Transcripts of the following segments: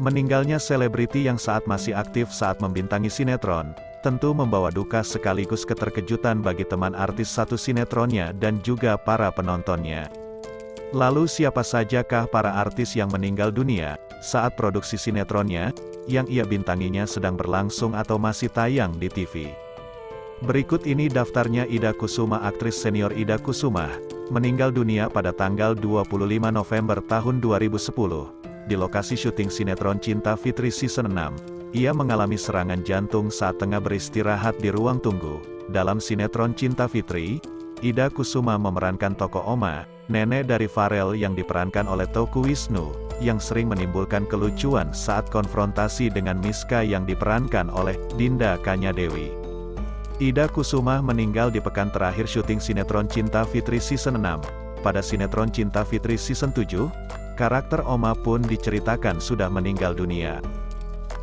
Meninggalnya selebriti yang saat masih aktif saat membintangi sinetron, tentu membawa duka sekaligus keterkejutan bagi teman artis satu sinetronnya dan juga para penontonnya. Lalu siapa sajakah para artis yang meninggal dunia, saat produksi sinetronnya, yang ia bintanginya sedang berlangsung atau masih tayang di TV? Berikut ini daftarnya. Ida Kusuma. Aktris senior Ida Kusuma, meninggal dunia pada tanggal 25 November tahun 2010. Di lokasi syuting sinetron Cinta Fitri Season 6, ia mengalami serangan jantung saat tengah beristirahat di ruang tunggu. Dalam sinetron Cinta Fitri, Ida Kusuma memerankan tokoh Oma, nenek dari Farel yang diperankan oleh Teuku Wisnu, yang sering menimbulkan kelucuan saat konfrontasi dengan Miska yang diperankan oleh Dinda Kanyadewi. Ida Kusuma meninggal di pekan terakhir syuting sinetron Cinta Fitri Season 6. Pada sinetron Cinta Fitri Season 7, karakter Oma pun diceritakan sudah meninggal dunia.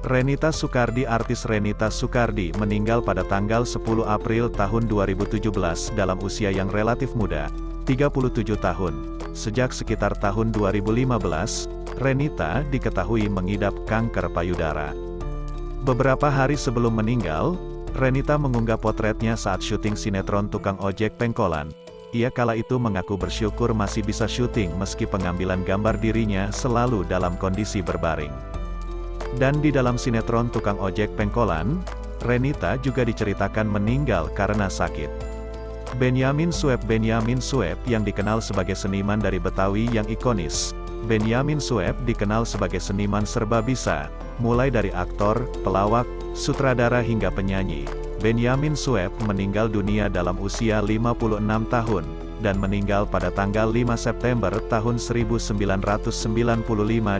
Renita Sukardi. Artis Renita Sukardi meninggal pada tanggal 10 April tahun 2017 dalam usia yang relatif muda, 37 tahun. Sejak sekitar tahun 2015, Renita diketahui mengidap kanker payudara. Beberapa hari sebelum meninggal, Renita mengunggah potretnya saat syuting sinetron Tukang Ojek Pengkolan. Ia kala itu mengaku bersyukur masih bisa syuting meski pengambilan gambar dirinya selalu dalam kondisi berbaring. Dan di dalam sinetron Tukang Ojek Pengkolan, Renita juga diceritakan meninggal karena sakit. Benyamin Sueb. Benyamin Sueb yang dikenal sebagai seniman dari Betawi yang ikonis. Benyamin Sueb dikenal sebagai seniman serba bisa, mulai dari aktor, pelawak, sutradara hingga penyanyi. Benyamin Sueb meninggal dunia dalam usia 56 tahun, dan meninggal pada tanggal 5 September tahun 1995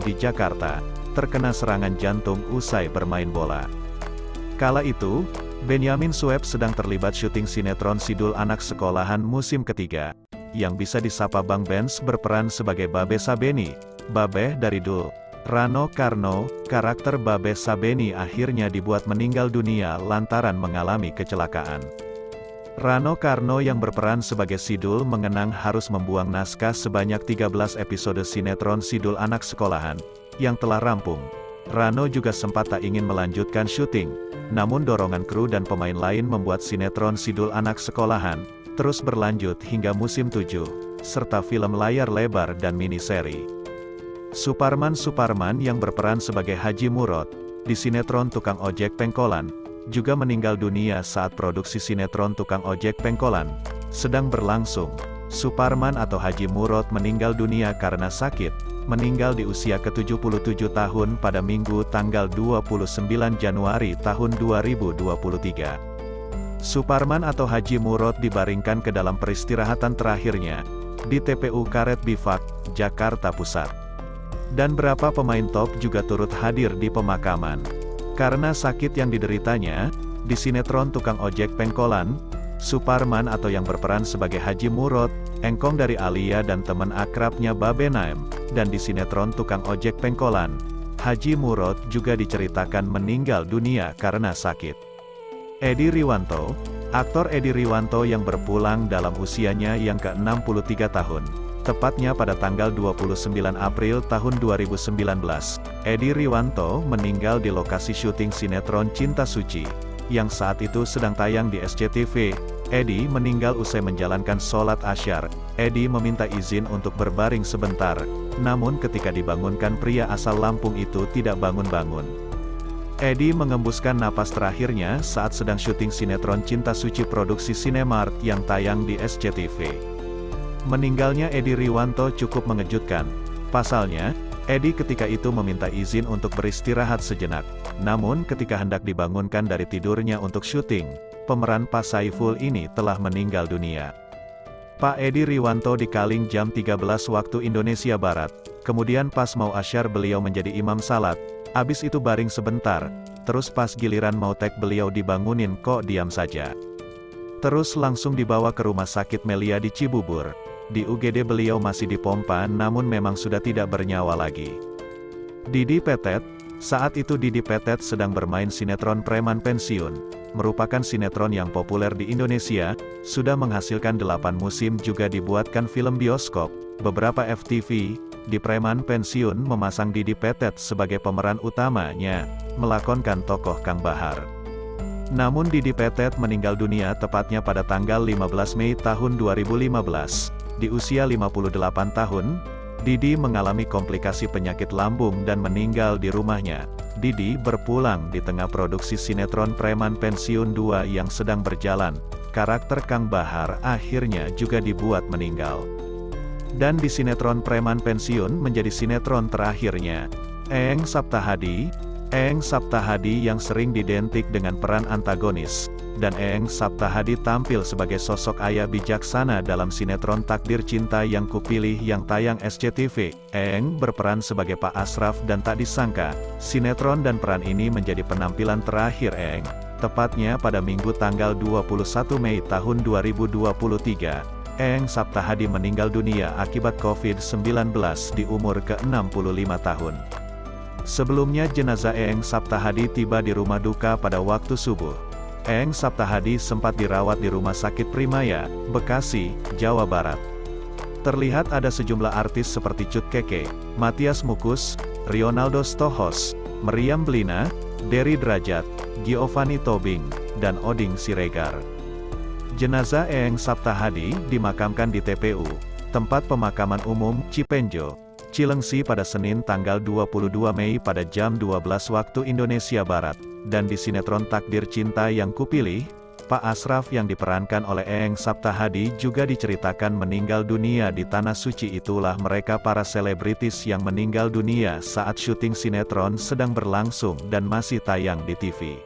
di Jakarta, terkena serangan jantung usai bermain bola. Kala itu, Benyamin Sueb sedang terlibat syuting sinetron Sidul Anak Sekolahan musim ketiga, yang bisa disapa Bang Benz berperan sebagai Babe Sabeni, Babeh dari Dul. Rano Karno, karakter Babe Sabeni akhirnya dibuat meninggal dunia lantaran mengalami kecelakaan. Rano Karno yang berperan sebagai Sidul mengenang harus membuang naskah sebanyak 13 episode sinetron Sidul Anak Sekolahan, yang telah rampung. Rano juga sempat tak ingin melanjutkan syuting, namun dorongan kru dan pemain lain membuat sinetron Sidul Anak Sekolahan terus berlanjut hingga musim 7, serta film layar lebar dan miniseri. Suparman yang berperan sebagai Haji Murad di sinetron Tukang Ojek Pengkolan, juga meninggal dunia saat produksi sinetron Tukang Ojek Pengkolan sedang berlangsung. Suparman atau Haji Murad meninggal dunia karena sakit, meninggal di usia ke-77 tahun pada Minggu tanggal 29 Januari tahun 2023. Suparman atau Haji Murad dibaringkan ke dalam peristirahatan terakhirnya di TPU Karet Bifak, Jakarta Pusat. Dan beberapa pemain top juga turut hadir di pemakaman. Karena sakit yang dideritanya, di sinetron Tukang Ojek Pengkolan, Suparman atau yang berperan sebagai Haji Murad, engkong dari Alia dan teman akrabnya Babe Naim, dan di sinetron Tukang Ojek Pengkolan, Haji Murad juga diceritakan meninggal dunia karena sakit. Edi Riwanto. Aktor Edi Riwanto yang berpulang dalam usianya yang ke-63 tahun. Tepatnya pada tanggal 29 April tahun 2019, Edi Riwanto meninggal di lokasi syuting sinetron Cinta Suci, yang saat itu sedang tayang di SCTV. Edi meninggal usai menjalankan sholat Asyar. Edi meminta izin untuk berbaring sebentar, namun ketika dibangunkan pria asal Lampung itu tidak bangun-bangun. Edi mengembuskan napas terakhirnya saat sedang syuting sinetron Cinta Suci produksi Cinemark yang tayang di SCTV. Meninggalnya Edi Riwanto cukup mengejutkan. Pasalnya, Edi ketika itu meminta izin untuk beristirahat sejenak. Namun ketika hendak dibangunkan dari tidurnya untuk syuting, pemeran Pak Saiful ini telah meninggal dunia. Pak Edi Riwanto dikaling jam 13 waktu Indonesia Barat. Kemudian pas mau asyar beliau menjadi imam salat. Abis itu baring sebentar, terus pas giliran mau tek beliau dibangunin kok diam saja. Terus langsung dibawa ke rumah sakit Melia di Cibubur. Di UGD beliau masih dipompa namun memang sudah tidak bernyawa lagi. Didi Petet. Saat itu Didi Petet sedang bermain sinetron Preman Pensiun, merupakan sinetron yang populer di Indonesia, sudah menghasilkan 8 musim juga dibuatkan film bioskop, beberapa FTV, di Preman Pensiun memasang Didi Petet sebagai pemeran utamanya, melakonkan tokoh Kang Bahar. Namun Didi Petet meninggal dunia tepatnya pada tanggal 15 Mei tahun 2015. Di usia 58 tahun, Didi mengalami komplikasi penyakit lambung dan meninggal di rumahnya. Didi berpulang di tengah produksi sinetron Preman Pensiun 2 yang sedang berjalan. Karakter Kang Bahar akhirnya juga dibuat meninggal. Dan di sinetron Preman Pensiun menjadi sinetron terakhirnya. Eeng Saptahadi yang sering didentik dengan peran antagonis. Dan Eeng Saptahadi tampil sebagai sosok ayah bijaksana dalam sinetron Takdir Cinta Yang Kupilih yang tayang SCTV. Eeng berperan sebagai Pak Asraf dan tak disangka, sinetron dan peran ini menjadi penampilan terakhir Eeng. Tepatnya pada Minggu tanggal 21 Mei tahun 2023, Eeng Saptahadi meninggal dunia akibat COVID-19 di umur ke-65 tahun. Sebelumnya jenazah Eeng Saptahadi tiba di rumah duka pada waktu subuh. Eeng Saptahadi sempat dirawat di Rumah Sakit Primaya, Bekasi, Jawa Barat. Terlihat ada sejumlah artis seperti Cut Keke, Matias Mukus, Rionaldo Stohos, Meriam Belina, Dery Drajat, Giovanni Tobing, dan Oding Siregar. Jenazah Eeng Saptahadi dimakamkan di TPU, tempat pemakaman umum, Cipenjo, Cilengsi pada Senin tanggal 22 Mei pada jam 12 waktu Indonesia Barat. Dan di sinetron Takdir Cinta Yang Kupilih, Pak Asraf yang diperankan oleh Eeng Saptahadi juga diceritakan meninggal dunia di Tanah Suci. Itulah mereka para selebritis yang meninggal dunia saat syuting sinetron sedang berlangsung dan masih tayang di TV.